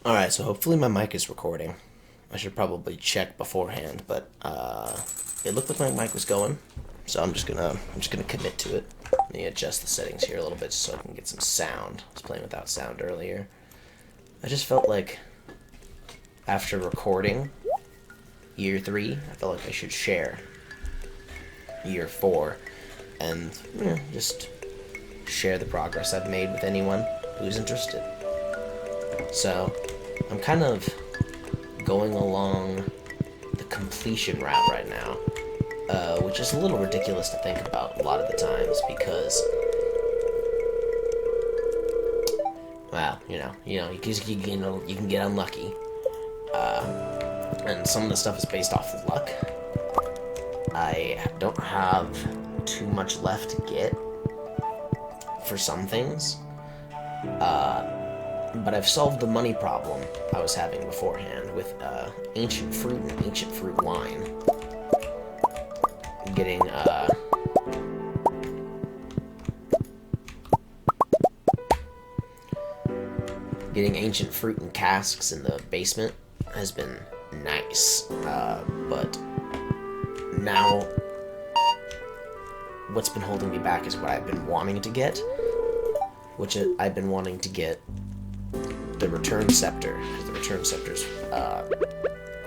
Alright, so hopefully my mic is recording. I should probably check beforehand, but it looked like my mic was going, so I'm just gonna commit to it. Let me adjust the settings here a little bit so I can get some sound. I was playing without sound earlier. I just felt like after recording year 3, I felt like I should share year 4 and just share the progress I've made with anyone who's interested. So I'm kind of going along the completion route right now, which is a little ridiculous to think about a lot of the times because, well, you can get unlucky, and some of the stuff is based off of luck. I don't have too much left to get for some things, but I've solved the money problem I was having beforehand with ancient fruit and ancient fruit wine. Getting ancient fruit in casks in the basement has been nice, but now what's been holding me back is what I've been wanting to get, which I've been wanting to get the Return Scepter, because the Return Scepter's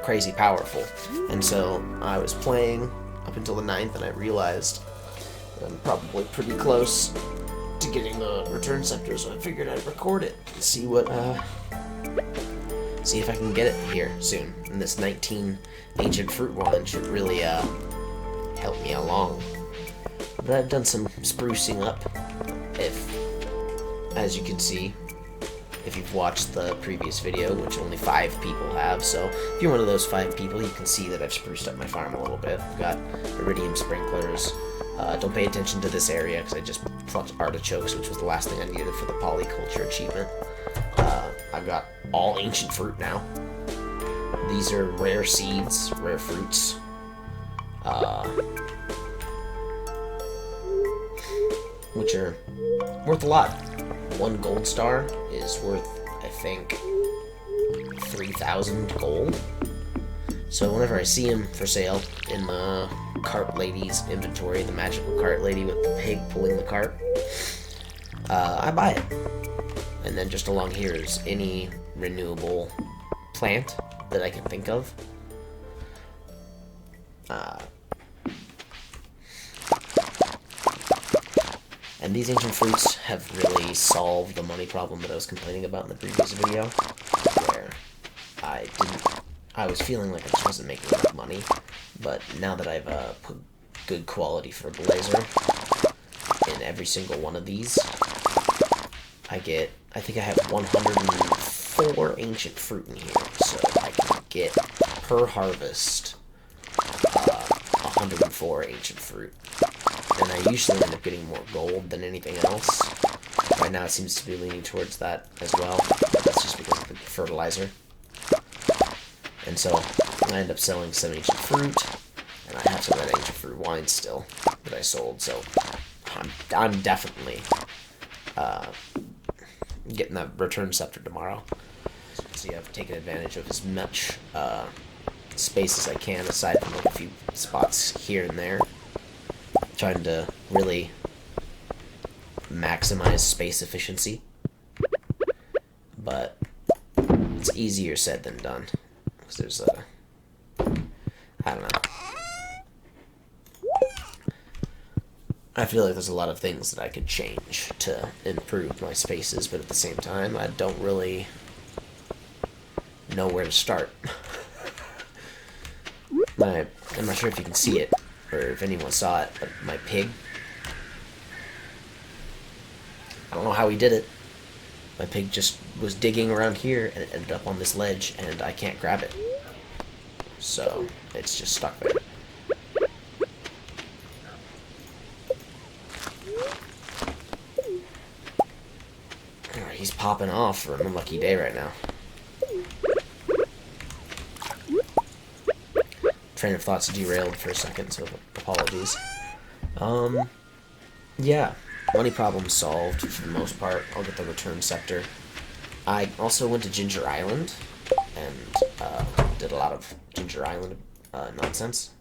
crazy powerful. And so I was playing up until the 9th, and I realized I'm probably pretty close to getting the Return Scepter, so I figured I'd record it and see if I can get it here soon. And this 19 Ancient Fruit Wine should really help me along. But I've done some sprucing up, as you can see, if you've watched the previous video, which only 5 people have. So if you're one of those 5 people, you can see that I've spruced up my farm a little bit. I've got iridium sprinklers. Don't pay attention to this area because I just plucked artichokes, which was the last thing I needed for the polyculture achievement. I've got all ancient fruit now. These are rare seeds, rare fruits. Which are worth a lot. 1 gold star is worth, I think, 3,000 gold. So whenever I see them for sale in the cart lady's inventory, the magical cart lady with the pig pulling the cart, I buy it. And then just along here is any renewable plant that I can think of. And these ancient fruits have really solved the money problem that I was complaining about in the previous video, where I was feeling like I just wasn't making enough money, but now that I've put good quality fertilizer in every single one of these, I think I have 104 ancient fruit in here, so I can get, per harvest, 104 ancient fruit. And I usually end up getting more gold than anything else. Right now it seems to be leaning towards that as well, but that's just because of the fertilizer. And so I end up selling some ancient fruit, and I have some of that ancient fruit wine still that I sold, so I'm definitely getting that Return Scepter tomorrow. As you can see, I've taken advantage of as much space as I can, aside from like a few spots here and there. Trying to really maximize space efficiency, but it's easier said than done, because there's I don't know. I feel like there's a lot of things that I could change to improve my spaces, but at the same time, I don't really know where to start. I'm not sure if you can see it, or if anyone saw it, but my pig, I don't know how he did it. My pig just was digging around here, and it ended up on this ledge, and I can't grab it. So, it's just stuck there. He's popping off for an unlucky day right now. Train of thoughts derailed for a second, so apologies. Yeah, money problem solved for the most part. I'll get the Return Scepter I also went to Ginger Island and did a lot of Ginger Island nonsense,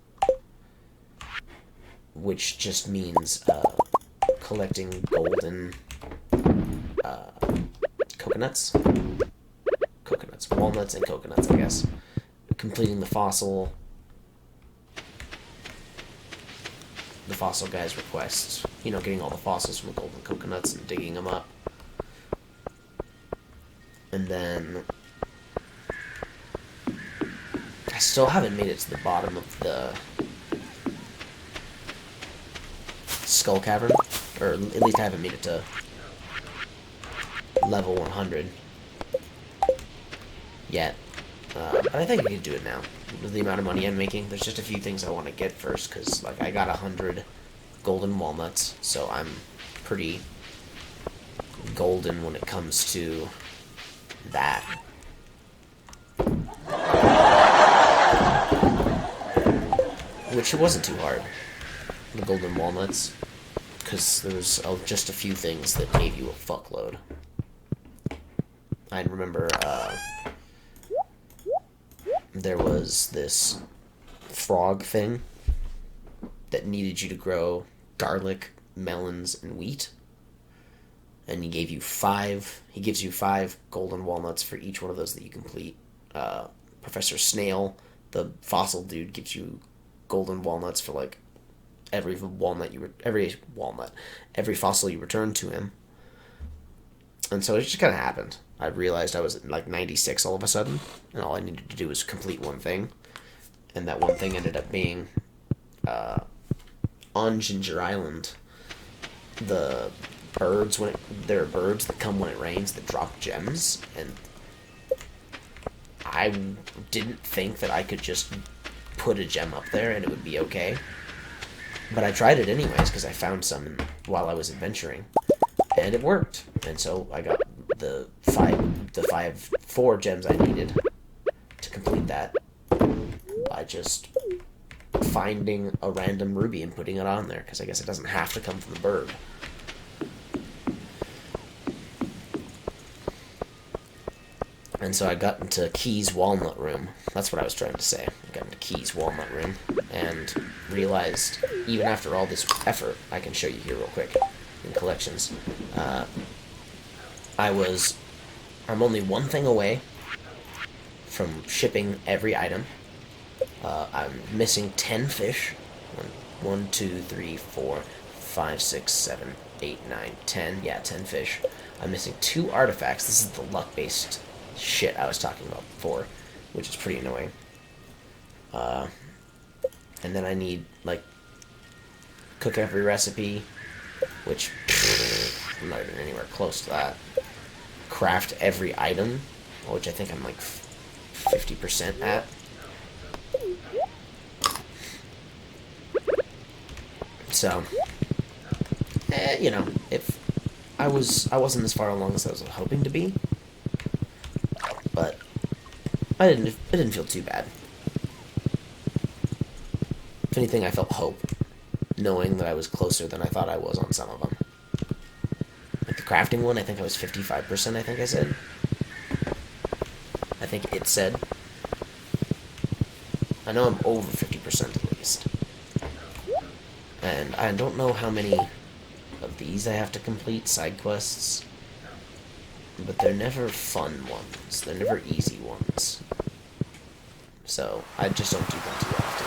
which just means collecting golden coconuts, walnuts, and coconuts, I guess. Completing the fossil guy's requests. You know, getting all the fossils from the golden coconuts and digging them up. And then I still haven't made it to the bottom of the Skull Cavern, or at least I haven't made it to level 100 yet. But I think I can do it now. With the amount of money I'm making, there's just a few things I want to get first, because like I got 100 golden walnuts, so I'm pretty golden when it comes to that. Which it wasn't too hard, the golden walnuts, because there was just a few things that gave you a fuckload. I remember there was this frog thing that needed you to grow garlic, melons, and wheat. And he gives you 5 golden walnuts for each one of those that you complete. Professor Snail, the fossil dude, gives you golden walnuts for like every fossil you return to him. And so it just kind of happened. I realized I was at like 96 all of a sudden, and all I needed to do was complete one thing. And that one thing ended up being on Ginger Island. The birds, there are birds that come when it rains that drop gems, and I didn't think that I could just put a gem up there and it would be okay. But I tried it anyways because I found some while I was adventuring, and it worked. And so I got the 4 gems I needed to complete that by just finding a random ruby and putting it on there, because I guess it doesn't have to come from the bird. And so I got into Key's Walnut Room. That's what I was trying to say. I got into Key's Walnut Room and realized, even after all this effort, I can show you here real quick in collections. I'm only one thing away from shipping every item. I'm missing 10 fish. 1, 2, 3, 4, 5, 6, 7, 8, 9, 10. Yeah, 10 fish. I'm missing 2 artifacts. This is the luck-based shit I was talking about before, which is pretty annoying. And then I need, like, cook every recipe, which I'm not even anywhere close to that. Craft every item, which I think I'm like 50% at. So, you know, if I wasn't as far along as I was hoping to be, but it didn't feel too bad. If anything, I felt hope, knowing that I was closer than I thought I was on some of them. Like the crafting one, I think I was 55%, I think I said. I think it said. I know I'm over 50% at least. And I don't know how many of these I have to complete, side quests, but they're never fun ones. They're never easy ones. So, I just don't do them too often.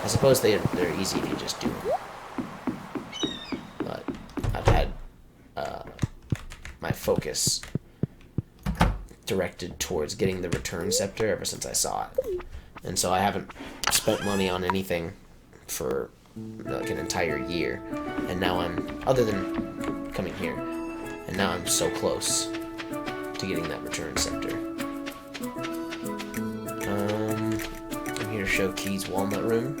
I suppose they're easy if you just do them. But I've had my focus directed towards getting the return scepter ever since I saw it. And so I haven't spent money on anything for like an entire year. And now other than coming here, and now I'm so close to getting that return scepter. I'm here to show Key's Walnut Room.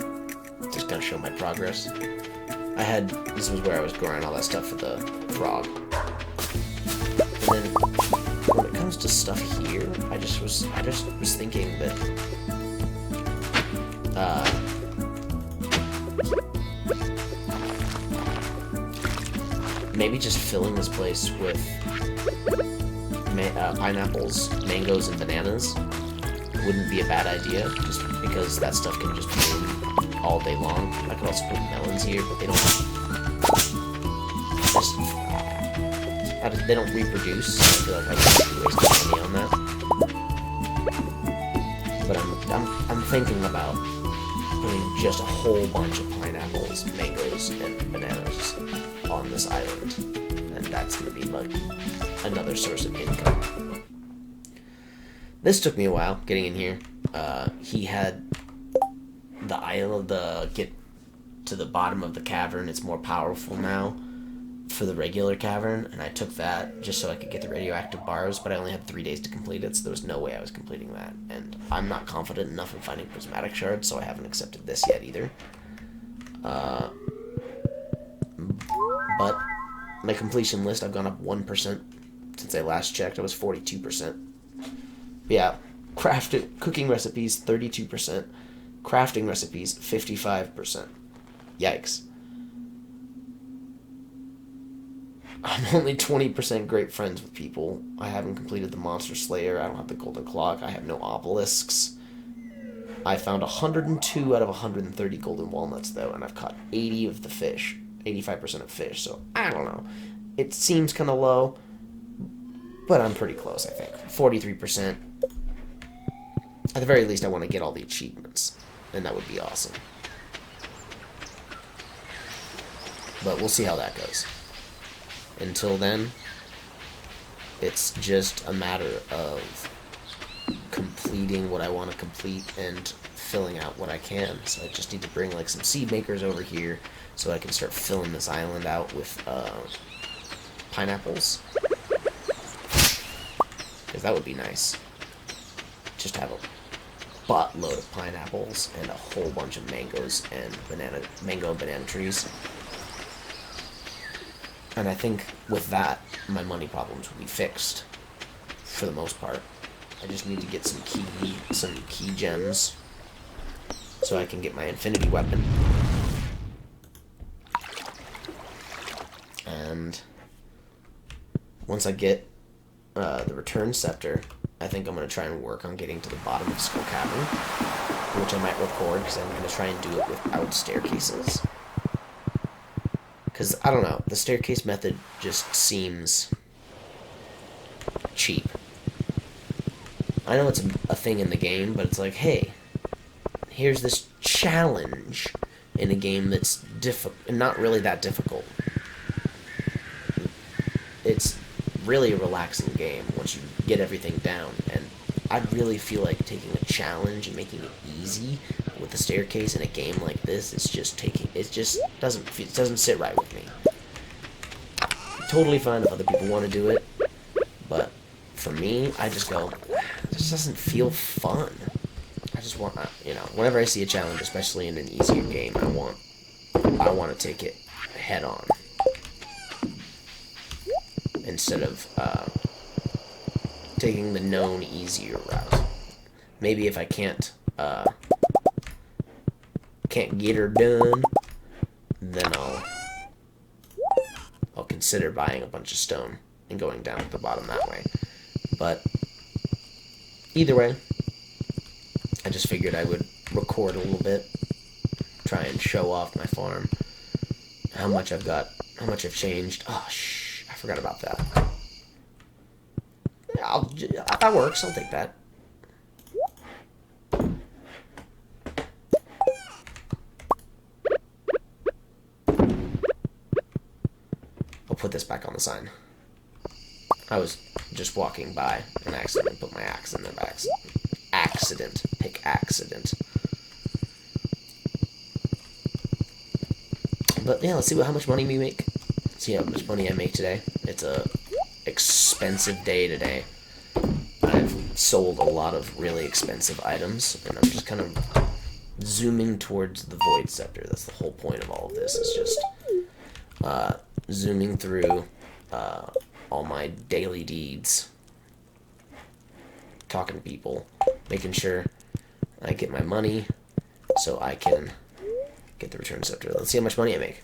Just gonna show my progress. This was where I was growing all that stuff for the frog. And then when it comes to stuff here, I just was thinking that maybe just filling this place with pineapples, mangoes, and bananas wouldn't be a bad idea, just because that stuff can just bloom all day long. I could also put melons here, but they don't they don't reproduce. So I feel like I would be wasting money on that. But I'm thinking about putting just a whole bunch of pineapples, mangoes, and bananas on this island, and that's gonna be like another source of income. This took me a while getting in here. He had the island, get to the bottom of the cavern. It's more powerful now for the regular cavern, and I took that just so I could get the radioactive bars, but I only had 3 days to complete it, so there was no way I was completing that. And I'm not confident enough in finding prismatic shards, so I haven't accepted this yet either. But my completion list, I've gone up 1% since I last checked. I was 42%. But yeah, cooking recipes, 32%. Crafting recipes, 55%. Yikes. I'm only 20% great friends with people. I haven't completed the Monster Slayer. I don't have the Golden Clock. I have no obelisks. I found 102 out of 130 golden walnuts, though, and I've caught 80 of the fish. 85% of fish, so I don't know. It seems kind of low, but I'm pretty close, I think. 43%. At the very least, I want to get all the achievements, and that would be awesome. But we'll see how that goes. Until then, it's just a matter of completing what I want to complete and filling out what I can. So I just need to bring like some seed makers over here so I can start filling this island out with pineapples. Because that would be nice. Just have a buttload of pineapples and a whole bunch of mangoes and mango and banana trees. And I think with that, my money problems will be fixed, for the most part. I just need to get some key gems, so I can get my infinity weapon. And once I get the return scepter, I think I'm going to try and work on getting to the bottom of Skull Cavern, which I might record, because I'm going to try and do it without staircases. Because, I don't know, the staircase method just seems cheap. I know it's a thing in the game, but it's like, hey, here's this challenge in a game that's not really that difficult. It's really a relaxing game once you get everything down, and I really feel like taking a challenge and making it easy with the staircase in a game like this is just doesn't sit right with me. Totally fine if other people want to do it, but for me, I just go, it just doesn't feel fun. I just want, whenever I see a challenge, especially in an easier game, I want to take it head on instead of taking the known easier route. Maybe if I can't get her done, then I'll consider buying a bunch of stone and going down to the bottom that way. But either way, I just figured I would record a little bit, try and show off my farm, how much I've got, how much I've changed. Oh, I forgot about that. That works, I'll take that. I'll put this back on the sign. I was just walking by and accidentally put my axe in there by accident. Pick accident. But yeah, let's see how much money we make. See how much money I make today. It's a expensive day today. I've sold a lot of really expensive items, and I'm just kind of zooming towards the Void Scepter. That's the whole point of all of this, is just zooming through all my daily deeds, talking to people, making sure I get my money so I can get the Return Scepter. Let's see how much money I make.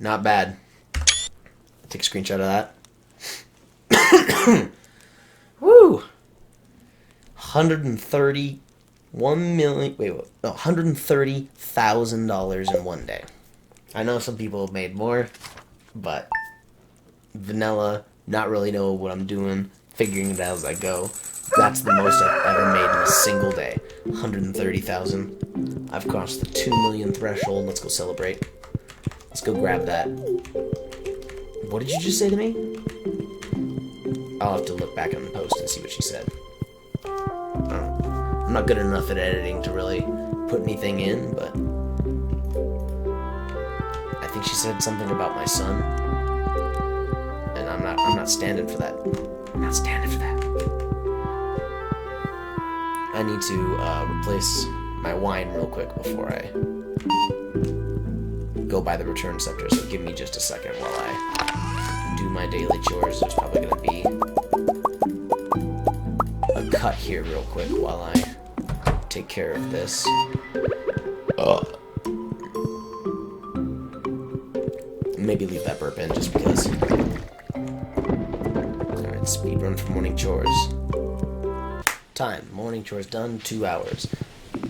Not bad. Take a screenshot of that. Woo! $130,000 in one day. I know some people have made more, but vanilla, not really know what I'm doing, figuring it out as I go. That's the most I've ever made in a single day. 130,000. I've crossed the 2 million threshold. Let's go celebrate. Let's go grab that. What did you just say to me? I'll have to look back on the post and see what she said. I'm not good enough at editing to really put anything in, but I think she said something about my son, and I'm not standing for that. I'm not standing for that. I need to replace my wine real quick before I go by the return scepter, so give me just a second while I do my daily chores. There's probably going to be a cut here real quick while I take care of this. Maybe leave that burp in just because. Alright, speed run for morning chores. Time. Morning chores done, 2 hours.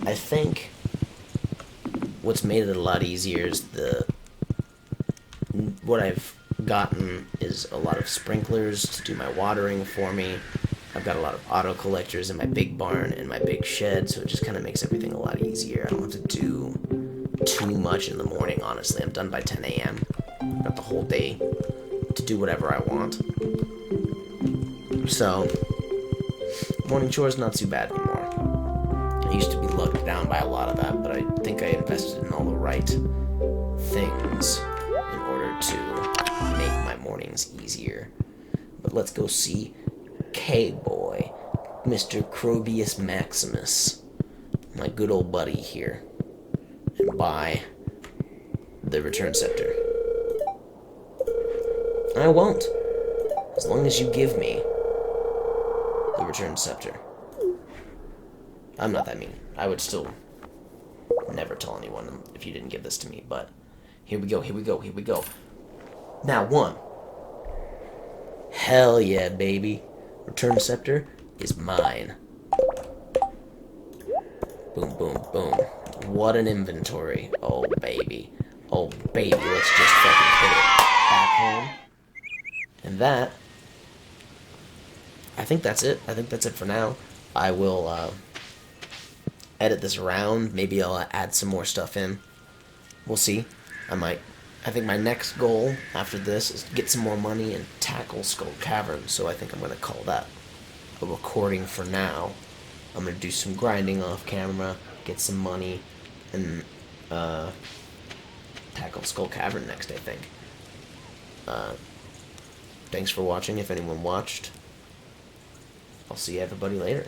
I think what's made it a lot easier is what I've gotten is a lot of sprinklers to do my watering for me. I've got a lot of auto collectors in my big barn and my big shed, so it just kind of makes everything a lot easier. I don't have to do too much in the morning, honestly. I'm done by 10 a.m. Got the whole day to do whatever I want. So, morning chores not too bad anymore. I used to be looked down by a lot of that, but I think I invested in all the right things in order to make my mornings easier. But let's go see K-Boy, Mr. Crobius Maximus, my good old buddy here, and buy the return scepter. I won't, as long as you give me the return scepter. I'm not that mean. I would still never tell anyone if you didn't give this to me, but here we go, here we go, here we go. Now, 1. Hell yeah, baby. Return scepter is mine. Boom, boom, boom. What an inventory. Oh, baby. Oh, baby, let's just fucking put it back home. And that, I think that's it. I think that's it for now. I will edit this around. Maybe I'll add some more stuff in. We'll see. I think my next goal after this is to get some more money and tackle Skull Cavern, so I think I'm going to call that a recording for now. I'm going to do some grinding off camera, get some money, and tackle Skull Cavern next, I think. Thanks for watching, if anyone watched. I'll see everybody later.